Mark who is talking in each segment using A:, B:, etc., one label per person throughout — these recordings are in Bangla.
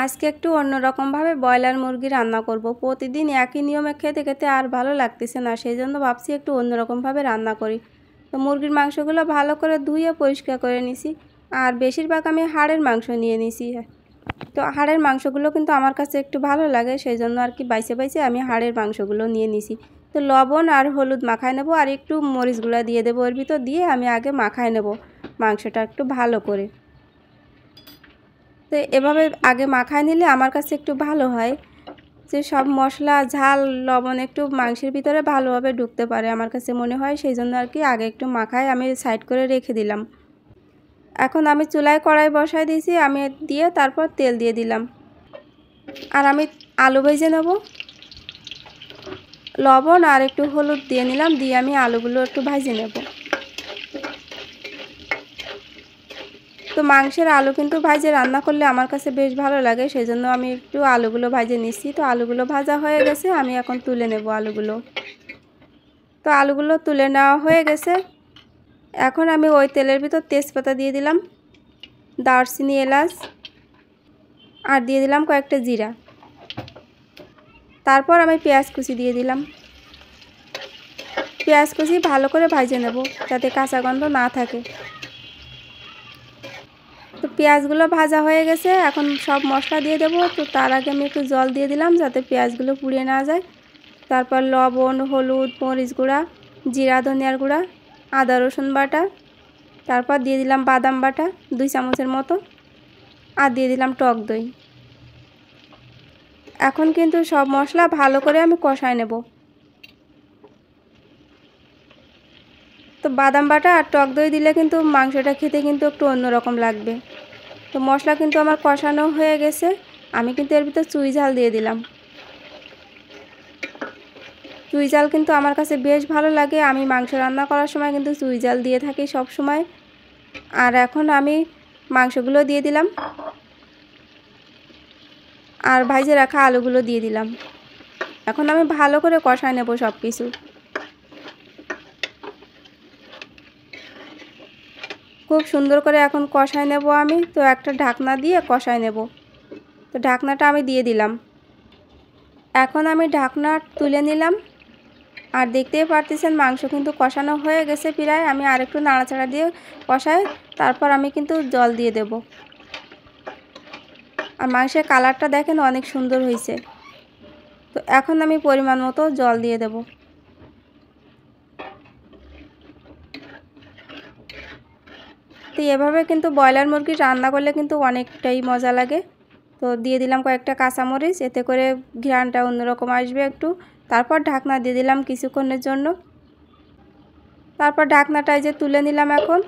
A: আজকে একটু অন্যরকমভাবে ব্রয়লার মুরগি রান্না করব। প্রতিদিন একই নিয়মে খেতে খেতে আর ভালো লাগতেছে না, সেই জন্য ভাবছি একটু অন্যরকমভাবে রান্না করি। তো মুরগির মাংসগুলো ভালো করে ধুয়ে পরিষ্কার করে নিছি, আর বেশিরভাগ আমি হাড়ের মাংস নিয়ে নিছি। তো হাড়ের মাংসগুলো কিন্তু আমার কাছে একটু ভালো লাগে, সেই জন্য আর কি বাইছে বাইছে আমি হাড়ের মাংসগুলো নিয়ে নিছি। তো লবণ আর হলুদ মাখায় নেব, আর একটু মরিচ গুঁড়া দিয়ে দেবো এর ভিতর, দিয়ে আমি আগে মাখায় নেব মাংসটা একটু ভালো করে। তো এভাবে আগে মাখায় নিলে আমার কাছে একটু ভালো হয়, যে সব মশলা ঝাল লবণ একটু মাংসের ভিতরে ভালোভাবে ঢুকতে পারে আমার কাছে মনে হয়, সেই জন্য আর কি আগে একটু মাখায় আমি সাইড করে রেখে দিলাম। এখন আমি চুলায় কড়াই বসাই দিয়েছি, আমি দিয়ে তারপর তেল দিয়ে দিলাম, আর আমি আলু ভেজে নেব। লবণ আর একটু হলুদ দিয়ে নিলাম, দিয়ে আমি আলুগুলো একটু ভেজে নেব। তো মাংসের আলু কিন্তু ভাজে রান্না করলে আমার কাছে বেশ ভালো লাগে, সেই জন্য আমি একটু আলুগুলো ভাজে নিচ্ছি। তো আলুগুলো ভাজা হয়ে গেছে, আমি এখন তুলে নেব আলুগুলো। তো আলুগুলো তুলে নেওয়া হয়ে গেছে। এখন আমি ওই তেলের ভিতর তেজপাতা দিয়ে দিলাম, দারচিনি এলাচ, আর দিয়ে দিলাম কয়েকটা জিরা। তারপর আমি পেঁয়াজ কুচি দিয়ে দিলাম। পেঁয়াজ কুচি ভালো করে ভেজে নেব যাতে কাঁচা গন্ধ না থাকে। তো পেঁয়াজগুলো ভাজা হয়ে গেছে, এখন সব মশলা দিয়ে দেবো। তো তার আগে আমি একটু জল দিয়ে দিলাম যাতে পেঁয়াজগুলো পুড়িয়ে না যায়। তারপর লবণ, হলুদ, মরিচ গুঁড়া, জিরা ধনিয়ার গুঁড়া, আদা রসুন বাটা, তারপর দিয়ে দিলাম বাদাম বাটা 2 চামচের মতো, আর দিয়ে দিলাম টক দই। এখন কিন্তু সব মশলা ভালো করে আমি কষায় নেব। তো বাদাম বাটা আর টক দই দিলে কিন্তু মাংসটা খেতে কিন্তু একটু অন্যরকম লাগবে। তো মশলা কিন্তু আমার কষানো হয়ে গেছে, আমি কিন্তু এর ভিতর চুই ঝাল দিয়ে দিলাম। চুই ঝাল কিন্তু আমার কাছে বেশ ভালো লাগে, আমি মাংস রান্না করার সময় কিন্তু চুই ঝাল দিয়ে থাকি সব সময়। আর এখন আমি মাংসগুলো দিয়ে দিলাম, আর ভাজে রাখা আলুগুলো দিয়ে দিলাম। এখন আমি ভালো করে কষায় নেব সব কিছু। খুব সুন্দর করে এখন কষায় নেব আমি। তো একটা ঢাকনা দিয়ে কষায় নেব। তো ঢাকনাটা আমি দিয়ে দিলাম। এখন আমি ঢাকনা তুলে নিলাম, আর দেখতেই পারতেছেন মাংস কিন্তু কষানো হয়ে গেছে প্রায়। আমি আরেকটু নাড়াচাড়া দিয়ে কষাই, তারপর আমি কিন্তু জল দিয়ে দেব। আর মাংসের কালারটা দেখেন অনেক সুন্দর হয়েছে। তো এখন আমি পরিমাণ মতো জল দিয়ে দেব। তো এভাবে কিন্তু ব্রয়লার মুরগি রান্না করলে কিন্তু অনেকটাই মজা লাগে। তো দিয়ে দিলাম কয়েকটা কাঁচামরিচ, এতে করে ঘ্রাণটা অন্যরকম আসবে একটু। তারপর ঢাকনা দিয়ে দিলাম কিছুক্ষণের জন্য। তারপর ঢাকনাটা যে তুলে নিলাম এখন।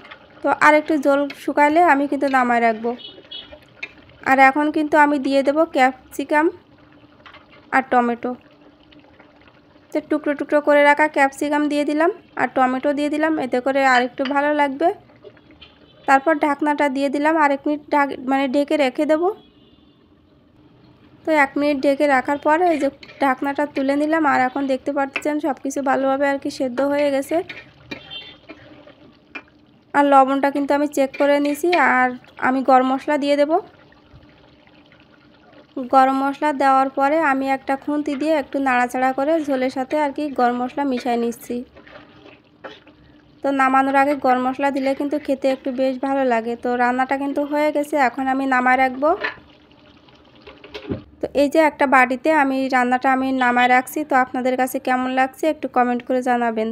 A: তো আর একটু জল শুকালে আমি কিন্তু নামায় রাখবো। আর এখন কিন্তু আমি দিয়ে দেব ক্যাপসিকাম আর টমেটো। তো টুকরো টুকরো করে রাখা ক্যাপসিকাম দিয়ে দিলাম, আর টমেটো দিয়ে দিলাম, এতে করে আরেকটু ভালো লাগবে। তারপর ঢাকনাটা দিয়ে দিলাম, আর 1 মিনিট ঢেকে রেখে দেব। তো 1 মিনিট ঢেকে রাখার পরে এই যে ঢাকনাটা তুলে নিলাম, আর এখন দেখতে পাচ্ছেন সব কিছু ভালোভাবে আর কি সেদ্ধ হয়ে গেছে। আর লবণটা কিন্তু আমি চেক করে নিয়েছি। আর আমি গরম মশলা দিয়ে দেব। গরম মশলা দেওয়ার পরে আমি একটা খুন্তি দিয়ে একটু নাড়াচাড়া করে ঝোলের সাথে আর কি গরম মশলা মিশিয়ে নিচ্ছি। তো নামানোর আগে গরম মশলা দিলে কিন্তু খেতে একটু বেশ ভালো লাগে। তো রান্নাটা কিন্তু হয়ে গেছে, এখন আমি নামায় রাখবো। তো এই যে একটা বাটিতে আমি রান্নাটা নামায় রাখছি। তো আপনাদের কাছে কেমন লাগছে একটু কমেন্ট করে জানাবেন।